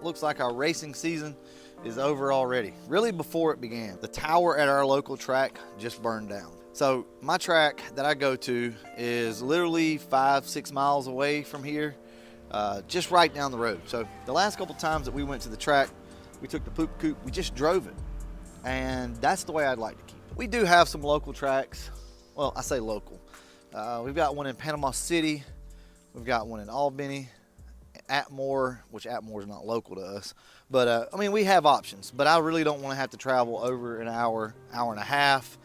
looks like our racing season is over already. Really before it began. The tower at our local track just burned down. So my track that I go to is literally 5-6 miles away from here, just right down the road. So the last couple times that we went to the track, we took the Poop Coupe, we just drove it. And that's the way I'd like to keep it. We do have some local tracks. Well, I say local. We've got one in Panama City. We've got one in Albany, Atmore, which Atmore is not local to us. But I mean, we have options, but I really don't want to have to travel over an hour, hour and a half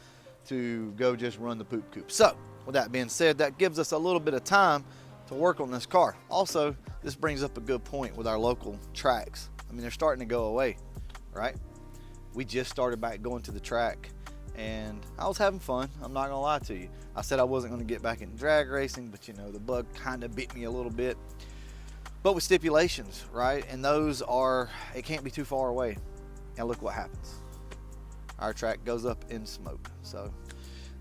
to go just run the Poop Coupe. So with that being said, that gives us a little bit of time to work on this car. Also, this brings up a good point with our local tracks. I mean, they're starting to go away, right? We just started back going to the track and I was having fun. I'm not gonna lie to you. I said I wasn't gonna get back into drag racing, but you know, the bug kind of bit me a little bit. But with stipulations, right? And those are, it can't be too far away. And look what happens. Our track goes up in smoke. So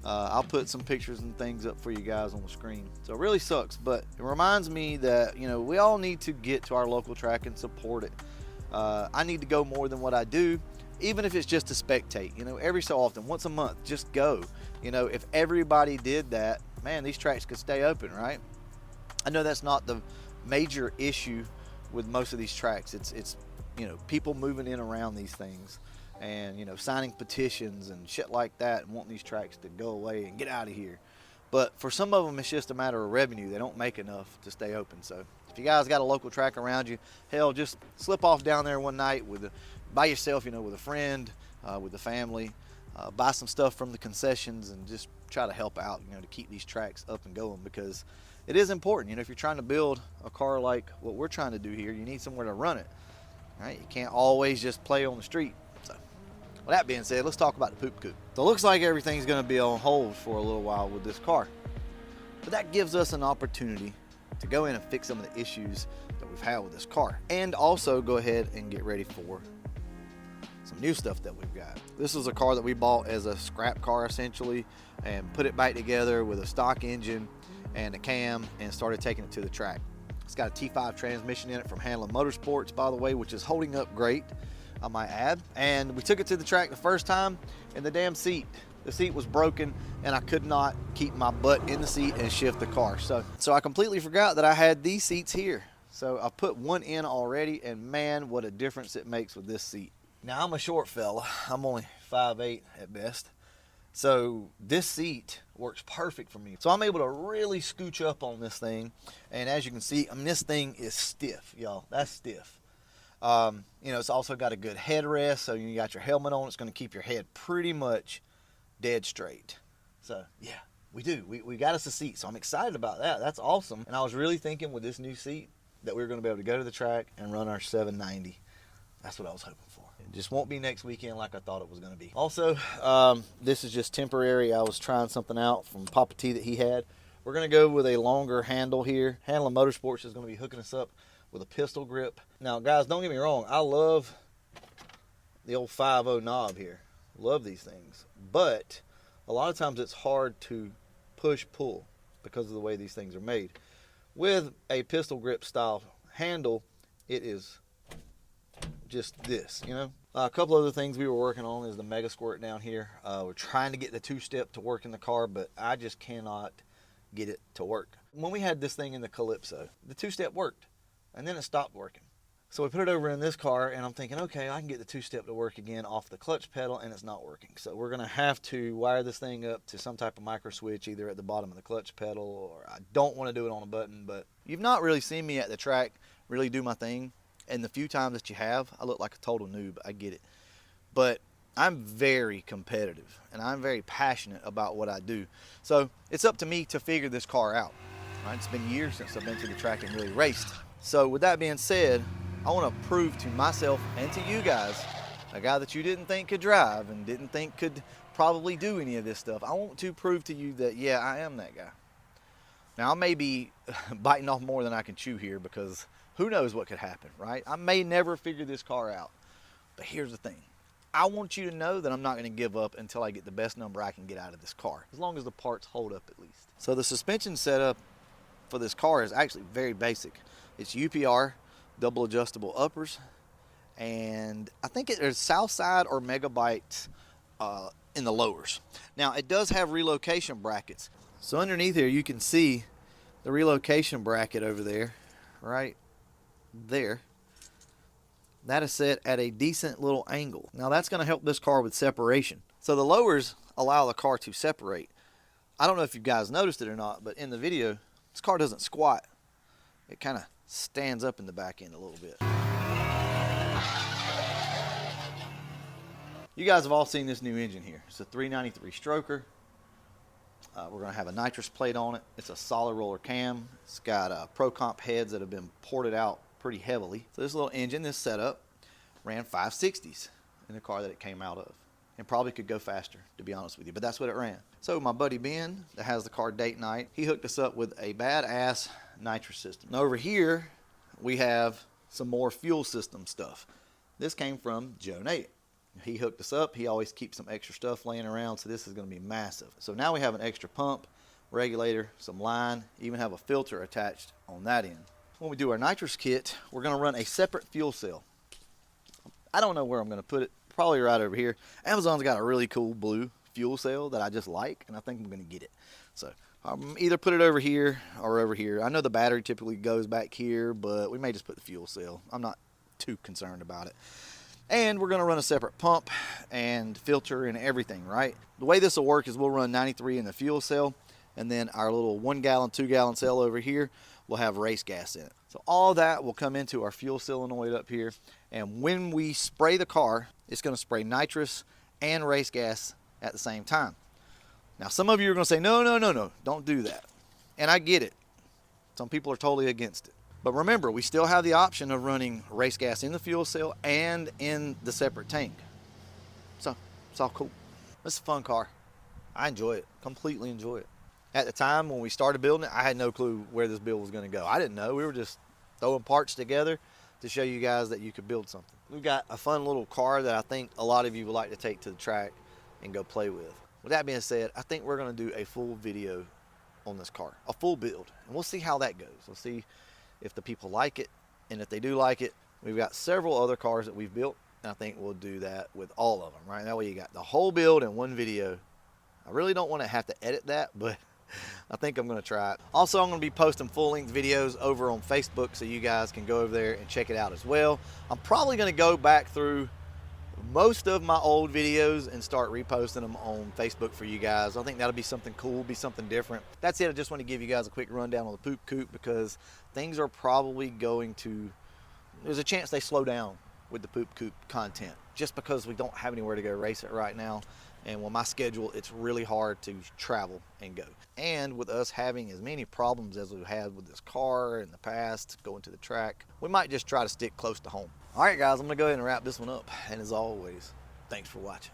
I'll put some pictures and things up for you guys on the screen. So it really sucks, but it reminds me that, you know, we all need to get to our local track and support it. I need to go more than what I do, even if it's just to spectate, you know, every so often, once a month, just go. You know, if everybody did that, man, these tracks could stay open, right? I know that's not the major issue with most of these tracks. It's you know, people moving in around these things and, you know, signing petitions and shit like that and wanting these tracks to go away and get out of here. But for some of them, it's just a matter of revenue. They don't make enough to stay open. So if you guys got a local track around you, hell, just slip off down there one night by yourself, you know, with a friend, with the family, buy some stuff from the concessions and just try to help out, you know, to keep these tracks up and going, because it is important. You know, if you're trying to build a car like what we're trying to do here, you need somewhere to run it, right? You can't always just play on the street. So with that being said, let's talk about the Poop Coupe. So it looks like everything's going to be on hold for a little while with this car, but that gives us an opportunity to go in and fix some of the issues that we've had with this car, and also go ahead and get ready for some new stuff that we've got. This is a car that we bought as a scrap car essentially, and put it back together with a stock engine and a cam and started taking it to the track. It's got a T5 transmission in it from Hanlon Motorsports, by the way, which is holding up great, I might add. And we took it to the track the first time, and the damn seat, the seat was broken, and I could not keep my butt in the seat and shift the car. So I completely forgot that I had these seats here. So I put one in already, and man, what a difference it makes with this seat. Now, I'm a short fella. I'm only 5'8" at best. So this seat works perfect for me. So I'm able to really scooch up on this thing. And as you can see, I mean, this thing is stiff, y'all. That's stiff. You know, it's also got a good headrest. So you got your helmet on. It's going to keep your head pretty much dead straight. So yeah, we do. We got us a seat. So I'm excited about that. That's awesome. And I was really thinking with this new seat that we were going to be able to go to the track and run our 790. That's what I was hoping for. It just won't be next weekend like I thought it was going to be. Also, this is just temporary. I was trying something out from Papa T that he had. We're going to go with a longer handle here. Hanlon Motorsports is going to be hooking us up with a pistol grip. Now, guys, don't get me wrong. I love the old 5.0 knob here. Love these things. But a lot of times it's hard to push-pull because of the way these things are made. With a pistol grip style handle, it is just this, you know. A couple other things we were working on is the Mega Squirt down here. We're trying to get the two-step to work in the car, but I just cannot get it to work. When we had this thing in the Calypso, the two-step worked, and then it stopped working. So we put it over in this car, and I'm thinking, okay, I can get the two-step to work again off the clutch pedal, and it's not working. So we're going to have to wire this thing up to some type of micro switch, either at the bottom of the clutch pedal, or I don't want to do it on a button. But you've not really seen me at the track really do my thing. And the few times that you have, I look like a total noob. I get it. But I'm very competitive, and I'm very passionate about what I do. So it's up to me to figure this car out. Right? It's been years since I've been to the track and really raced. So with that being said, I want to prove to myself and to you guys, a guy that you didn't think could drive and didn't think could probably do any of this stuff, I want to prove to you that, yeah, I am that guy. Now, I may be biting off more than I can chew here, because who knows what could happen, right? I may never figure this car out. But here's the thing. I want you to know that I'm not going to give up until I get the best number I can get out of this car, as long as the parts hold up at least. So the suspension setup for this car is actually very basic. It's UPR, double adjustable uppers, and I think there's Southside or Megabyte in the lowers. Now it does have relocation brackets. So underneath here you can see the relocation bracket over there, right there. That is set at a decent little angle. Now that's going to help this car with separation. So the lowers allow the car to separate. I don't know if you guys noticed it or not, but in the video, this car doesn't squat. It kind of stands up in the back end a little bit. You guys have all seen this new engine here. It's a 393 stroker. We're going to have a nitrous plate on it. It's a solid roller cam. It's got Pro Comp heads that have been ported out pretty heavily. So this little engine, this setup, ran 560s in the car that it came out of. And probably could go faster, to be honest with you, but that's what it ran. So my buddy Ben, that has the car Date Night, he hooked us up with a badass nitrous system. Now over here, we have some more fuel system stuff. This came from Joe Nate. He hooked us up. He always keeps some extra stuff laying around, so this is going to be massive. So now we have an extra pump, regulator, some line, even have a filter attached on that end. When we do our nitrous kit, we're going to run a separate fuel cell. I don't know where I'm going to put it. Probably right over here. Amazon's got a really cool blue fuel cell that I just like, and I think I'm going to get it. So I'm either put it over here or over here. I know the battery typically goes back here, but we may just put the fuel cell. I'm not too concerned about it. And we're going to run a separate pump and filter and everything, right? The way this will work is we'll run 93 in the fuel cell, and then our little 1 gallon, 2 gallon cell over here will have race gas in it. So all that will come into our fuel solenoid up here, and when we spray the car, it's going to spray nitrous and race gas at the same time. Now some of you are going to say, no, don't do that. And I get it. Some people are totally against it. But remember, we still have the option of running race gas in the fuel cell and in the separate tank. So it's all cool. It's a fun car. I enjoy it, completely enjoy it. At the time when we started building it, I had no clue where this build was going to go. I didn't know. We were just throwing parts together to show you guys that you could build something. We've got a fun little car that I think a lot of you would like to take to the track and go play with. With that being said, I think we're going to do a full video on this car, a full build, and we'll see how that goes. We'll see if the people like it, and if they do like it, we've got several other cars that we've built, and I think we'll do that with all of them, right? That way you got the whole build in one video. I really don't want to have to edit that, but I think I'm going to try it. Also, I'm going to be posting full-length videos over on Facebook, so you guys can go over there and check it out as well. I'm probably going to go back through most of my old videos and start reposting them on Facebook for you guys. I think that'll be something cool, be something different. That's it. I just want to give you guys a quick rundown on the Poop Coupe because things are probably going to, there's a chance they slow down with the Poop Coupe content just because we don't have anywhere to go race it right now. And with my schedule, it's really hard to travel and go. And with us having as many problems as we've had with this car in the past, going to the track, we might just try to stick close to home. All right, guys, I'm going to go ahead and wrap this one up. And as always, thanks for watching.